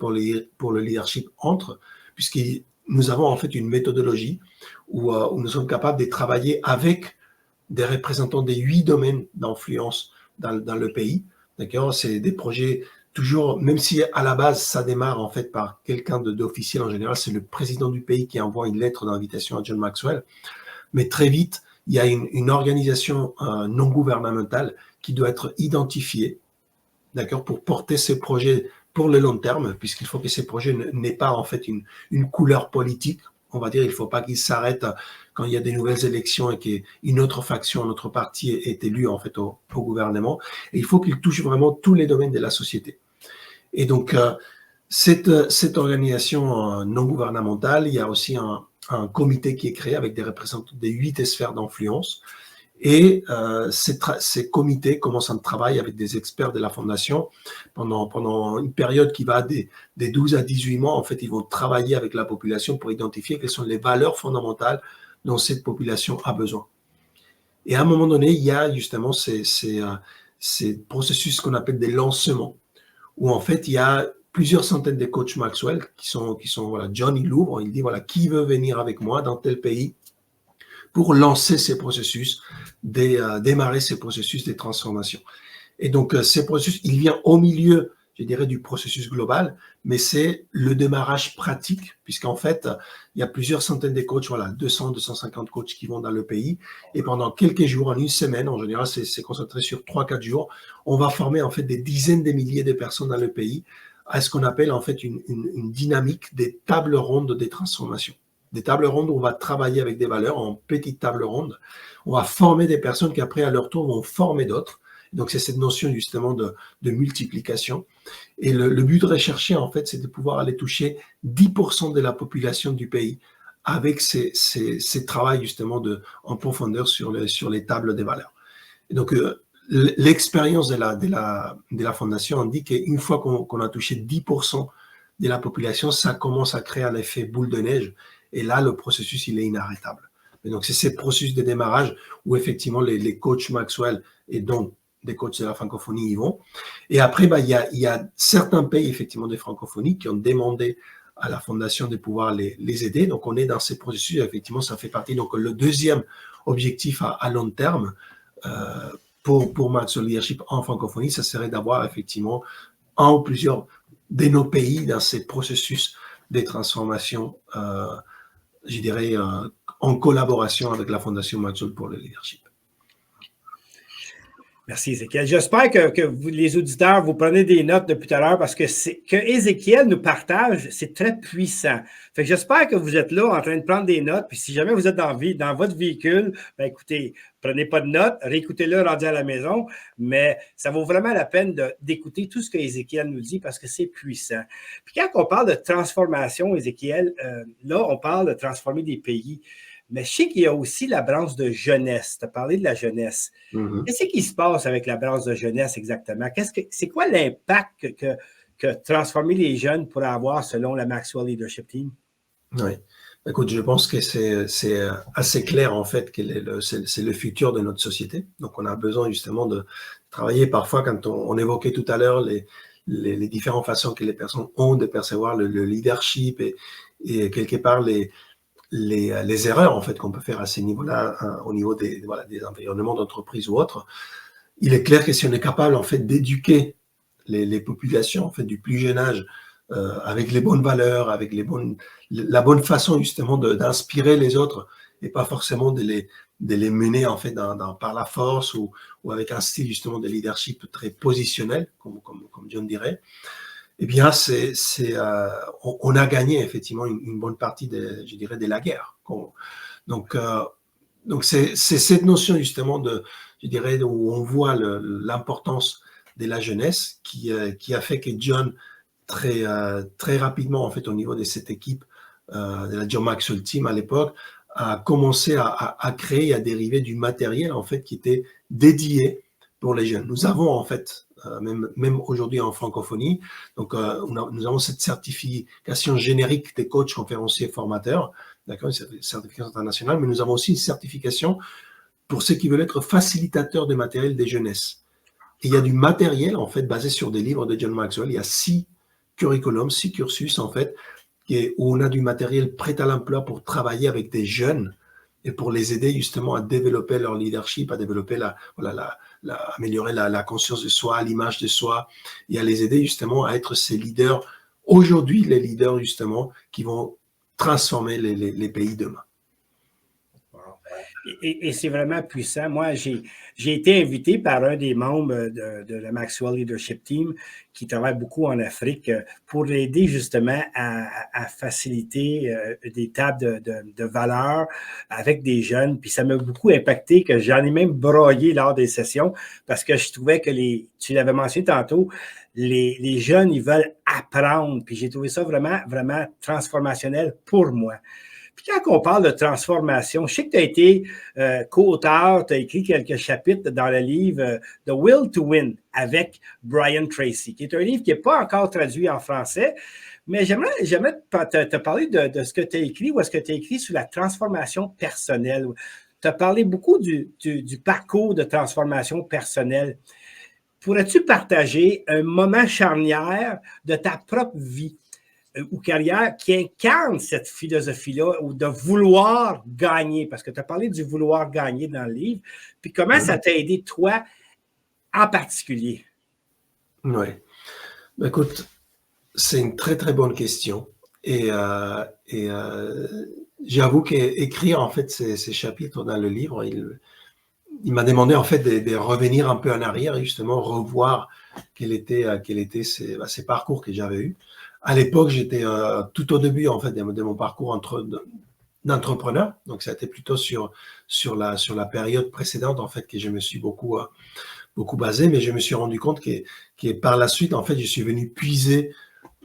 pour le leadership entre, puisque nous avons en fait une méthodologie où nous sommes capables de travailler avec des représentants des 8 domaines d'influence dans le pays. D'accord ? C'est des projets toujours, même si à la base ça démarre en fait par quelqu'un d'officiel en général, c'est le président du pays qui envoie une lettre d'invitation à John Maxwell. Mais très vite, il y a une organisation non gouvernementale qui doit être identifiée, d'accord, pour porter ces projets pour le long terme, puisqu'il faut que ces projets n'aient pas en fait une couleur politique. On va dire, il ne faut pas qu'ils s'arrêtent quand il y a des nouvelles élections et qu'une autre faction, notre parti est élu en fait au gouvernement. Et il faut qu'ils touchent vraiment tous les domaines de la société. Et donc, cette organisation non gouvernementale, il y a aussi un comité qui est créé avec des représentants des 8 sphères d'influence. Et ces comités commencent un travail avec des experts de la Fondation pendant une période qui va des 12 à 18 mois. En fait, ils vont travailler avec la population pour identifier quelles sont les valeurs fondamentales dont cette population a besoin. Et à un moment donné, il y a justement ces processus qu'on appelle des lancements, où en fait, il y a plusieurs centaines de coachs Maxwell qui sont voilà, John, il ouvre, il dit, voilà, qui veut venir avec moi dans tel pays pour lancer ces processus, démarrer ces processus de transformation. Et donc, ces processus, il vient au milieu je dirais, du processus global, mais c'est le démarrage pratique, puisqu'en fait, il y a plusieurs centaines de coachs, voilà, 200, 250 coachs qui vont dans le pays, et pendant quelques jours, en une semaine, en général, c'est concentré sur 3-4 jours, on va former en fait des dizaines de milliers de personnes dans le pays à ce qu'on appelle en fait une dynamique des tables rondes des transformations. Des tables rondes où on va travailler avec des valeurs en petites tables rondes. On va former des personnes qui après, à leur tour, vont former d'autres. Donc, c'est cette notion justement de multiplication. Et le but recherché, en fait, c'est de pouvoir aller toucher 10% de la population du pays avec ces travaux justement en profondeur sur les tables des valeurs. Et donc, l'expérience de la fondation indique qu'une fois qu'on a touché 10% de la population, ça commence à créer un effet boule de neige. Et là, le processus, il est inarrêtable. Et donc, c'est ce processus de démarrage où effectivement les coachs Maxwell et donc des coachs de la francophonie y vont. Et après, il y a certains pays effectivement de francophonie qui ont demandé à la fondation de pouvoir les aider. Donc, on est dans ces processus. Effectivement, ça fait partie. Donc, le deuxième objectif à long terme pour Maxwell Leadership en francophonie, ça serait d'avoir effectivement un ou plusieurs de nos pays dans ces processus de transformation, je dirais, en collaboration avec la Fondation Maxwell pour le leadership. Merci, Ézéchiel. J'espère que vous, les auditeurs, vous prenez des notes depuis tout à l'heure parce que Ézéchiel nous partage, c'est très puissant. Fait que j'espère que vous êtes là en train de prendre des notes. Puis si jamais vous êtes dans votre véhicule, ben écoutez, prenez pas de notes, réécoutez-le rendu à la maison, mais ça vaut vraiment la peine d'écouter tout ce que Ézéchiel nous dit parce que c'est puissant. Puis quand on parle de transformation, Ézéchiel, là, on parle de transformer des pays. Mais je sais qu'il y a aussi la branche de jeunesse. Tu as parlé de la jeunesse. Mm-hmm. Qu'est-ce qui se passe avec la branche de jeunesse exactement? C'est quoi l'impact que transformer les jeunes pourrait avoir selon la Maxwell Leadership Team? Oui. Écoute, je pense que c'est assez clair en fait que c'est le futur de notre société. Donc, on a besoin justement de travailler parfois quand on évoquait tout à l'heure les différentes façons que les personnes ont de percevoir le leadership et quelque part les erreurs en fait qu'on peut faire à ces niveaux-là, hein, au niveau des environnements d'entreprise ou autres. Il est clair que si on est capable en fait d'éduquer les populations en fait du plus jeune âge avec les bonnes valeurs, avec la bonne façon justement d'inspirer les autres et pas forcément de les mener en fait par la force ou avec un style justement de leadership très positionnel, comme John dirait. Eh bien, on a gagné effectivement une bonne partie de la guerre. Donc, c'est cette notion justement où on voit l'importance de la jeunesse qui a fait que John très rapidement en fait au niveau de cette équipe de la John Maxwell Team à l'époque a commencé à créer et à dériver du matériel en fait qui était dédié pour les jeunes. Nous avons en fait même aujourd'hui en francophonie. Donc, nous avons cette certification générique des coachs, conférenciers, formateurs, d'accord, une certification internationale, mais nous avons aussi une certification pour ceux qui veulent être facilitateurs de matériel des jeunesses. Et il y a du matériel, en fait, basé sur des livres de John Maxwell. Il y a 6 curriculums, 6 cursus, en fait, où on a du matériel prêt à l'emploi pour travailler avec des jeunes et pour les aider justement à développer leur leadership, à développer améliorer la conscience de soi, l'image de soi, et à les aider justement à être ces leaders, aujourd'hui les leaders justement, qui vont transformer les pays demain. Et c'est vraiment puissant. Moi, j'ai été invité par un des membres de la Maxwell Leadership Team qui travaille beaucoup en Afrique pour l'aider justement à faciliter des tables de valeur avec des jeunes. Puis ça m'a beaucoup impacté que j'en ai même broyé lors des sessions parce que je trouvais que tu l'avais mentionné tantôt, les jeunes, ils veulent apprendre. Puis j'ai trouvé ça vraiment, vraiment transformationnel pour moi. Puis quand on parle de transformation, je sais que tu as été co-auteur, tu as écrit quelques chapitres dans le livre The Will to Win avec Brian Tracy, qui est un livre qui n'est pas encore traduit en français, mais j'aimerais te parler de ce que tu as écrit ou est-ce que tu as écrit sur la transformation personnelle. Tu as parlé beaucoup du parcours de transformation personnelle. Pourrais-tu partager un moment charnière de ta propre vie ou carrière qui incarne cette philosophie-là ou de vouloir gagner, parce que tu as parlé du vouloir gagner dans le livre, puis comment ça t'a aidé, toi, en particulier? Oui. Écoute, c'est une très très bonne question. Et, j'avoue qu'écrire en fait ces chapitres dans le livre, il m'a demandé en fait de revenir un peu en arrière et justement revoir quel était ces parcours que j'avais eu. À l'époque, j'étais tout au début en fait de mon parcours d'entrepreneur. Donc ça a été plutôt sur la période précédente en fait que je me suis beaucoup basé, mais je me suis rendu compte que par la suite en fait je suis venu puiser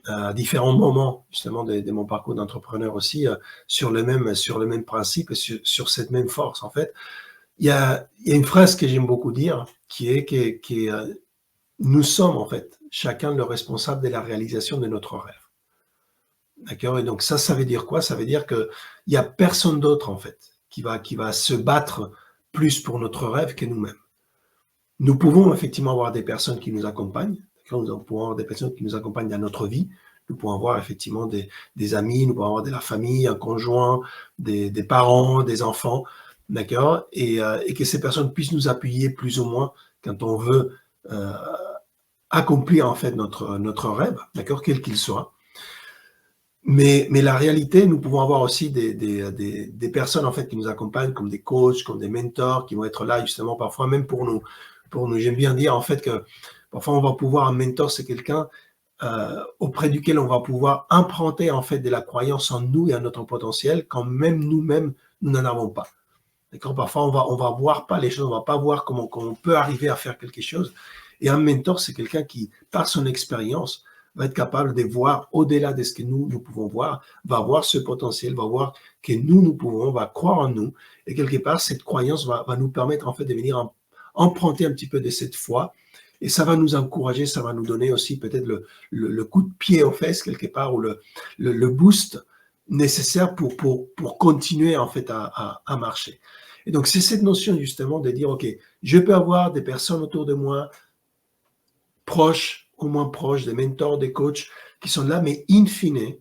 à différents moments justement de mon parcours d'entrepreneur aussi sur le même principe et sur cette même force en fait. Il y a une phrase que j'aime beaucoup dire qui est que nous sommes en fait chacun le responsable de la réalisation de notre rêve. D'accord? Et donc ça veut dire quoi? Ça veut dire qu'il n'y a personne d'autre en fait qui va se battre plus pour notre rêve que nous-mêmes. Nous pouvons effectivement avoir des personnes qui nous accompagnent. Nous pouvons avoir des personnes qui nous accompagnent dans notre vie. Nous pouvons avoir effectivement des amis, nous pouvons avoir de la famille, un conjoint, des parents, des enfants, d'accord, et que ces personnes puissent nous appuyer plus ou moins quand on veut accomplir en fait notre rêve, d'accord, quel qu'il soit. Mais la réalité, nous pouvons avoir aussi des personnes en fait qui nous accompagnent, comme des coachs, comme des mentors, qui vont être là justement parfois même pour nous. J'aime bien dire en fait que parfois on va pouvoir, un mentor, c'est quelqu'un auprès duquel on va pouvoir implanter en fait de la croyance en nous et en notre potentiel quand même nous-mêmes, nous n'en avons pas. D'accord? Parfois, on va voir pas les choses, on va pas voir comment on peut arriver à faire quelque chose. Et un mentor, c'est quelqu'un qui, par son expérience, va être capable de voir au-delà de ce que nous pouvons voir, va voir ce potentiel, va voir que nous pouvons, va croire en nous. Et quelque part, cette croyance va nous permettre en fait de venir emprunter un petit peu de cette foi. Et ça va nous encourager, ça va nous donner aussi peut-être le coup de pied aux fesses quelque part, ou le boost nécessaire pour continuer en fait à marcher. Et donc c'est cette notion justement de dire, ok, je peux avoir des personnes autour de moi, proches, au moins proches, des mentors, des coachs qui sont là, mais in fine,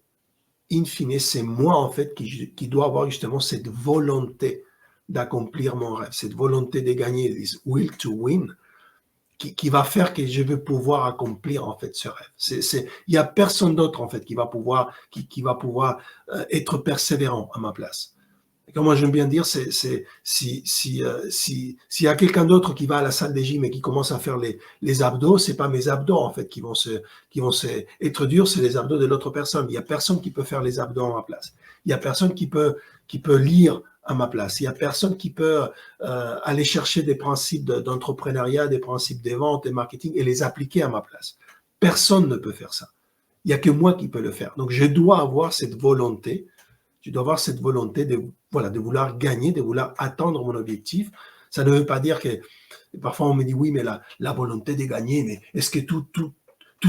c'est moi en fait qui dois avoir justement cette volonté d'accomplir mon rêve, cette volonté de gagner, this will to win, qui va faire que je vais pouvoir accomplir en fait ce rêve. Il y a personne d'autre en fait qui va pouvoir être persévérant à ma place. Et comme moi j'aime bien dire, s'il y a quelqu'un d'autre qui va à la salle de gym et qui commence à faire les abdos, c'est pas mes abdos en fait qui vont être durs, c'est les abdos de l'autre personne. Il y a personne qui peut faire les abdos à ma place. Il y a personne qui peut lire à ma place. Il y a personne qui peut aller chercher des principes d'entrepreneuriat, des principes de vente et marketing et les appliquer à ma place. Personne ne peut faire ça. Il n'y a que moi qui peux le faire. Donc je dois avoir cette volonté. Je dois avoir cette volonté de vouloir gagner, de vouloir atteindre mon objectif. Ça ne veut pas dire que parfois on me dit oui, mais la volonté de gagner, mais est-ce que tout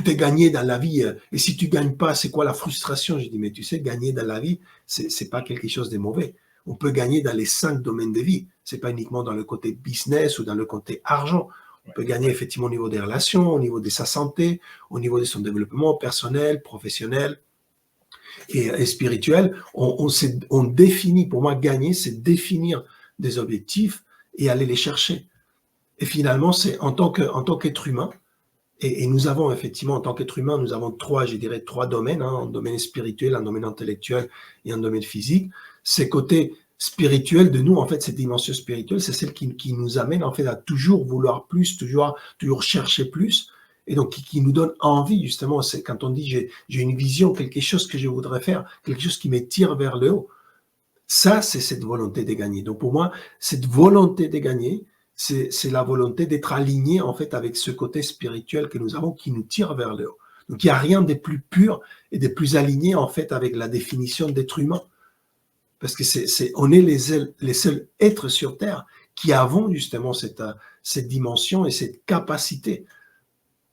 est gagné dans la vie? Et si tu gagnes pas, c'est quoi la frustration? Je dis, mais tu sais, gagner dans la vie, c'est pas quelque chose de mauvais. On peut gagner dans les 5 domaines de vie. C'est pas uniquement dans le côté business ou dans le côté argent. On peut gagner effectivement au niveau des relations, au niveau de sa santé, au niveau de son développement personnel, professionnel et spirituel. On définit, pour moi, gagner, c'est définir des objectifs et aller les chercher. Et finalement, c'est en tant qu'être humain, et nous avons effectivement, en tant qu'être humain, nous avons trois domaines, un domaine spirituel, un domaine intellectuel et un domaine physique. Ces côtés spirituels de nous, en fait, cette dimension spirituelle, c'est celle qui nous amène en fait à toujours vouloir plus, toujours chercher plus, et donc qui nous donne envie justement. C'est quand on dit j'ai une vision, quelque chose que je voudrais faire, quelque chose qui me tire vers le haut. Ça, c'est cette volonté de gagner. Donc pour moi, cette volonté de gagner, c'est la volonté d'être aligné en fait avec ce côté spirituel que nous avons qui nous tire vers le haut. Donc il n'y a rien de plus pur et de plus aligné en fait avec la définition d'être humain. Parce que on est les seuls êtres sur Terre qui avons justement cette dimension et cette capacité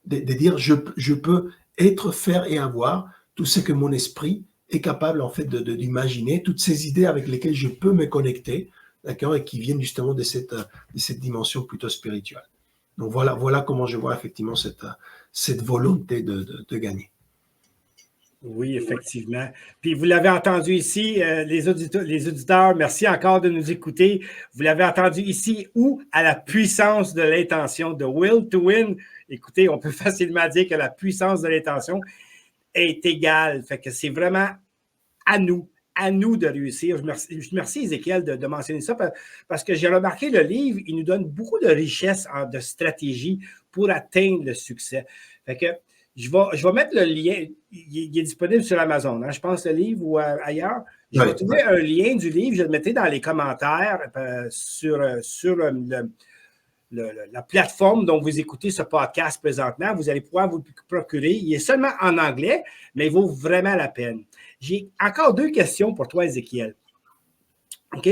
de dire je peux être, faire et avoir tout ce que mon esprit est capable en fait d'imaginer, toutes ces idées avec lesquelles je peux me connecter, d'accord, et qui viennent justement de cette dimension plutôt spirituelle. Donc voilà comment je vois effectivement cette volonté de gagner. Oui, effectivement. Puis vous l'avez entendu ici, les auditeurs, merci encore de nous écouter. Vous l'avez entendu ici, ou à la puissance de l'intention, de will to win. écoutez, on peut facilement dire que la puissance de l'intention est égale. Fait que c'est vraiment à nous de réussir. Je remercie Ézéchiel de mentionner ça parce que j'ai remarqué le livre, il nous donne beaucoup de richesse de stratégie pour atteindre le succès. Fait que je vais mettre le lien, il est disponible sur Amazon, hein, je pense, le livre ou ailleurs. Je vais trouver un lien du livre, je le mettrai dans les commentaires sur la plateforme dont vous écoutez ce podcast présentement. Vous allez pouvoir vous le procurer. Il est seulement en anglais, mais il vaut vraiment la peine. J'ai encore 2 questions pour toi, Ézéchiel. OK?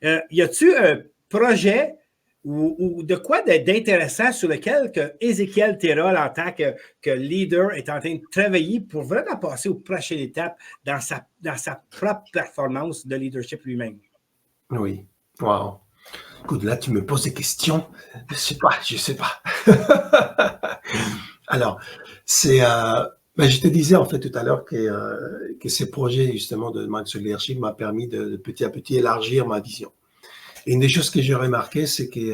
Y a-tu un projet ou de quoi d'intéressant sur lequel que Ézéchiel Terol, en tant que leader, est en train de travailler pour vraiment passer aux prochaines étapes dans sa propre performance de leadership lui-même? Oui. Wow. Écoute, là, tu me poses des questions. Je sais pas. Alors, c'est... je te disais en fait tout à l'heure que ces projets justement de Microsoft Leadership m'a permis de petit à petit élargir ma vision. Et une des choses que j'ai remarqué, c'est que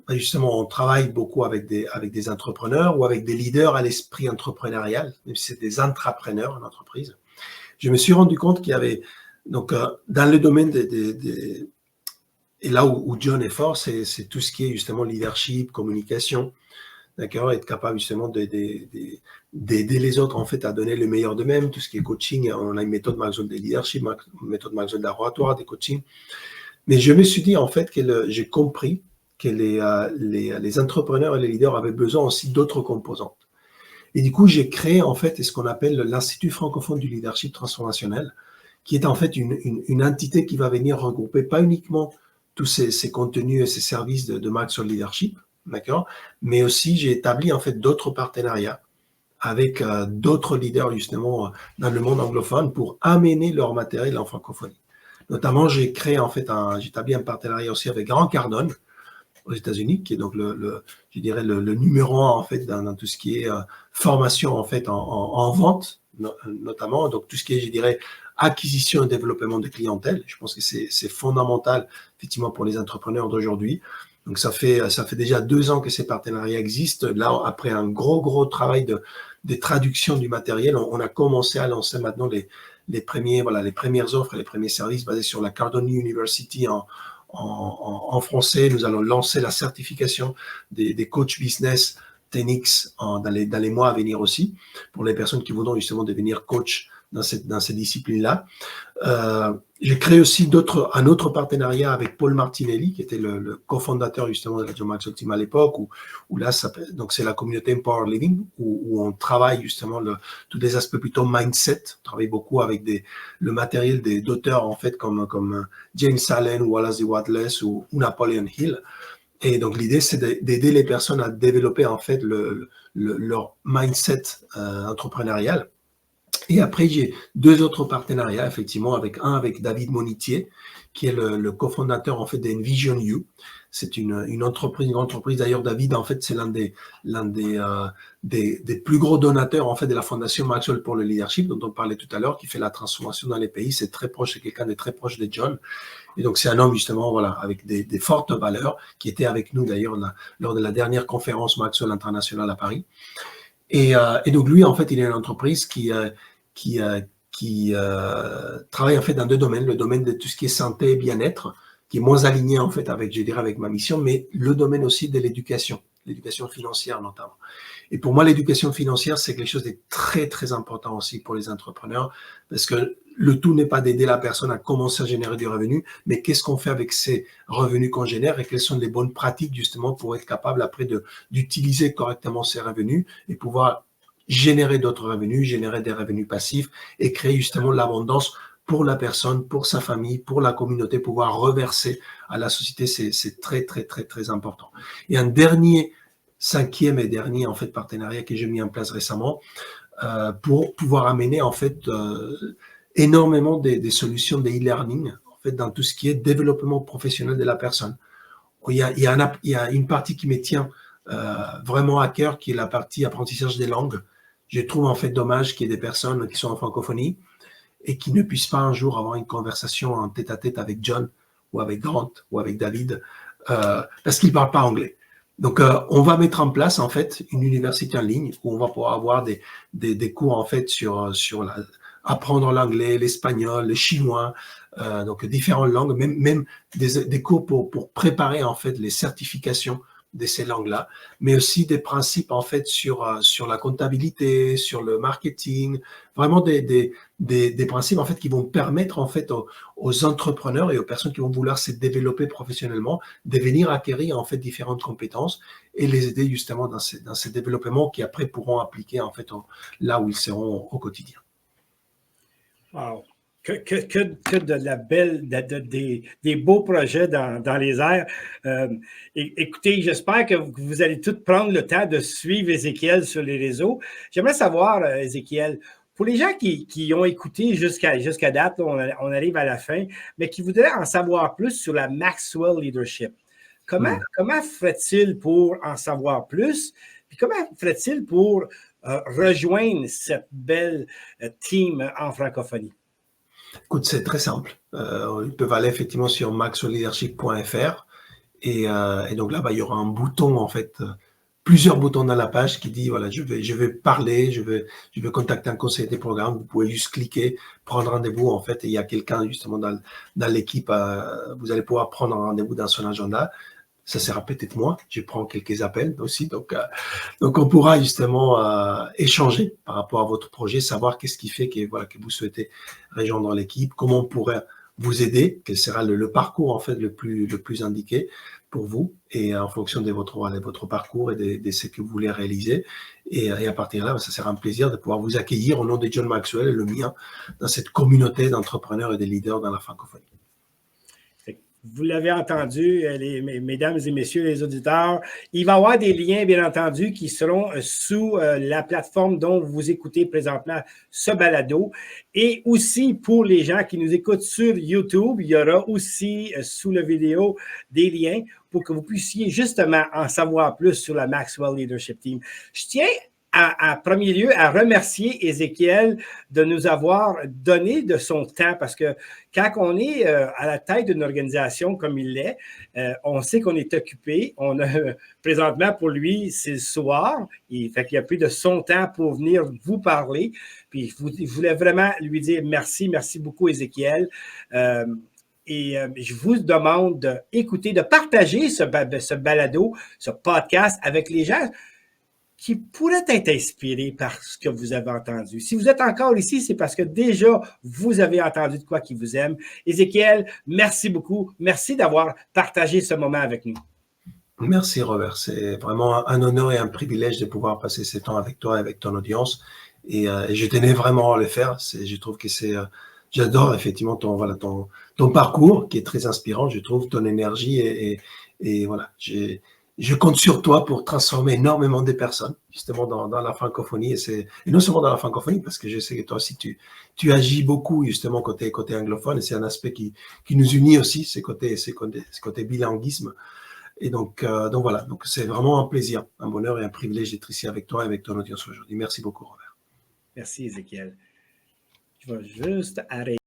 justement on travaille beaucoup avec des entrepreneurs ou avec des leaders à l'esprit entrepreneurial, même si c'est des intrapreneurs en entreprise. Je me suis rendu compte qu'il y avait donc dans le domaine et là où John est fort, c'est tout ce qui est justement leadership, communication. D'accord, être capable justement d'aider les autres en fait à donner le meilleur d'eux-mêmes, tout ce qui est coaching, on a une méthode Microsoft de leadership, une méthode Microsoft d'oratoire, des coachings. Mais je me suis dit en fait que j'ai compris que les entrepreneurs et les leaders avaient besoin aussi d'autres composantes. Et du coup, j'ai créé en fait ce qu'on appelle l'Institut francophone du leadership transformationnel, qui est en fait une entité qui va venir regrouper pas uniquement tous ces contenus et ces services de Microsoft Leadership, d'accord, mais aussi j'ai établi en fait d'autres partenariats avec d'autres leaders justement dans le monde anglophone pour amener leur matériel en francophonie. Notamment, j'ai établi un partenariat aussi avec Grant Cardone aux États-Unis, qui est donc je dirais le numéro 1 en fait dans tout ce qui est formation en fait en vente notamment, donc tout ce qui est, je dirais, acquisition et développement de clientèle. Je pense que c'est fondamental effectivement pour les entrepreneurs d'aujourd'hui. Donc ça fait déjà 2 ans que ces partenariats existent. Là, après un gros travail de traduction du matériel, on a commencé à lancer maintenant les premières offres et les premiers services basés sur la Cardone University en français. Nous allons lancer la certification des coachs business 10X dans les mois à venir aussi, pour les personnes qui voudront justement devenir coach dans ces disciplines-là. J'ai créé aussi un autre partenariat avec Paul Martinelli, qui était le cofondateur justement de la John Maxwell Team à l'époque, où là, donc c'est la communauté Empower Living, où on travaille justement tous des aspects plutôt mindset. On travaille beaucoup avec le matériel d'auteurs en fait comme James Allen, Wallace D. Wattles ou Napoleon Hill. Et donc l'idée, c'est d'aider les personnes à développer en fait leur mindset entrepreneurial. Et après, j'ai 2 autres partenariats, effectivement, un avec David Monitier, qui est le cofondateur, en fait, d'Envision You. C'est une entreprise, D'ailleurs, David, en fait, c'est l'un des plus gros donateurs, en fait, de la Fondation Maxwell pour le leadership, dont on parlait tout à l'heure, qui fait la transformation dans les pays. C'est quelqu'un de très proche de John. Et donc, c'est un homme, justement, voilà, avec des fortes valeurs, qui était avec nous, d'ailleurs, lors de la dernière conférence Maxwell International à Paris. Et donc, lui, en fait, il a une entreprise qui travaille en fait dans 2 domaines, le domaine de tout ce qui est santé et bien-être, qui est moins aligné en fait avec ma mission, mais le domaine aussi de l'éducation financière notamment. Et pour moi, l'éducation financière, c'est quelque chose de très, très important aussi pour les entrepreneurs, parce que le tout n'est pas d'aider la personne à commencer à générer du revenu, mais qu'est-ce qu'on fait avec ces revenus qu'on génère et quelles sont les bonnes pratiques justement pour être capable après d'utiliser correctement ces revenus et pouvoir générer d'autres revenus, générer des revenus passifs et créer justement l'abondance pour la personne, pour sa famille, pour la communauté, pouvoir reverser à la société, c'est très, très, très, très important. Et un 5e et dernier en fait partenariat que j'ai mis en place récemment pour pouvoir amener en fait énormément des solutions de e-learning en fait dans tout ce qui est développement professionnel de la personne. Il y a une partie qui me tient vraiment à cœur, qui est la partie apprentissage des langues. Je trouve en fait dommage qu'il y ait des personnes qui sont en francophonie et qui ne puissent pas un jour avoir une conversation en tête-à-tête avec John ou avec Grant ou avec David parce qu'ils ne parlent pas anglais. Donc, on va mettre en place, en fait, une université en ligne où on va pouvoir avoir des cours, en fait, sur apprendre l'anglais, l'espagnol, le chinois, donc différentes langues, même des cours pour préparer, en fait, les certifications de ces langues-là, mais aussi des principes, en fait, sur la comptabilité, sur le marketing, vraiment des principes, en fait, qui vont permettre, en fait, aux entrepreneurs et aux personnes qui vont vouloir se développer professionnellement de venir acquérir, en fait, différentes compétences et les aider justement dans ces développements qui après pourront appliquer, en fait, là où ils seront au quotidien. Wow. Que de la belle, des beaux projets dans les airs. Écoutez, j'espère que vous allez tous prendre le temps de suivre Ézéchiel sur les réseaux. J'aimerais savoir, Ézéchiel, pour les gens qui ont écouté jusqu'à date, là, on arrive à la fin, mais qui voudraient en savoir plus sur la Maxwell Leadership, comment ferait-il pour en savoir plus? Puis comment ferait-il pour rejoindre cette belle team en francophonie? Écoute, c'est très simple. Ils peuvent aller effectivement sur maxwellleadership.fr et donc là, il y aura un bouton, en fait, plusieurs boutons dans la page qui dit, voilà, je vais parler, je vais contacter un conseiller des programmes. Vous pouvez juste cliquer, prendre rendez-vous, en fait, et il y a quelqu'un justement dans l'équipe, vous allez pouvoir prendre un rendez-vous dans son agenda. Ça sera peut-être moi, je prends quelques appels aussi, donc on pourra justement échanger par rapport à votre projet, savoir qu'est-ce qui fait que vous souhaitez rejoindre l'équipe, comment on pourrait vous aider, quel sera le parcours en fait le plus indiqué pour vous et en fonction de votre parcours et de ce que vous voulez réaliser. Et à partir de là, ça sera un plaisir de pouvoir vous accueillir au nom de John Maxwell et le mien dans cette communauté d'entrepreneurs et de leaders dans la francophonie. Vous l'avez entendu, mesdames et messieurs les auditeurs, il va y avoir des liens, bien entendu, qui seront sous la plateforme dont vous écoutez présentement ce balado. Et aussi, pour les gens qui nous écoutent sur YouTube, il y aura aussi sous la vidéo des liens pour que vous puissiez justement en savoir plus sur la Maxwell Leadership Team. Je tiens en premier lieu à remercier Ézéchiel de nous avoir donné de son temps parce que quand on est à la tête d'une organisation comme il l'est, on sait qu'on est occupé. On a présentement pour lui, c'est le soir. Il fait qu'il y a plus de son temps pour venir vous parler. Puis je voulais vraiment lui dire merci beaucoup Ézéchiel. Et je vous demande d'écouter, de partager ce balado, ce podcast avec les gens qui pourraient être inspirés par ce que vous avez entendu. Si vous êtes encore ici, c'est parce que déjà, vous avez entendu de quoi qui vous aime. Ézéchiel, merci beaucoup. Merci d'avoir partagé ce moment avec nous. Merci Robert, c'est vraiment un honneur et un privilège de pouvoir passer ce temps avec toi et avec ton audience. Et je tenais vraiment à le faire. Je trouve que j'adore effectivement ton parcours qui est très inspirant. Je trouve ton énergie et voilà. Je compte sur toi pour transformer énormément de personnes, justement, dans la francophonie. Et non seulement dans la francophonie, parce que je sais que toi aussi, tu agis beaucoup, justement, côté anglophone. Et c'est un aspect qui nous unit aussi, ce côté bilinguisme. Et donc voilà. Donc, c'est vraiment un plaisir, un bonheur et un privilège d'être ici avec toi et avec ton audience aujourd'hui. Merci beaucoup, Robert. Merci, Ézéchiel. Je vais juste arrêter.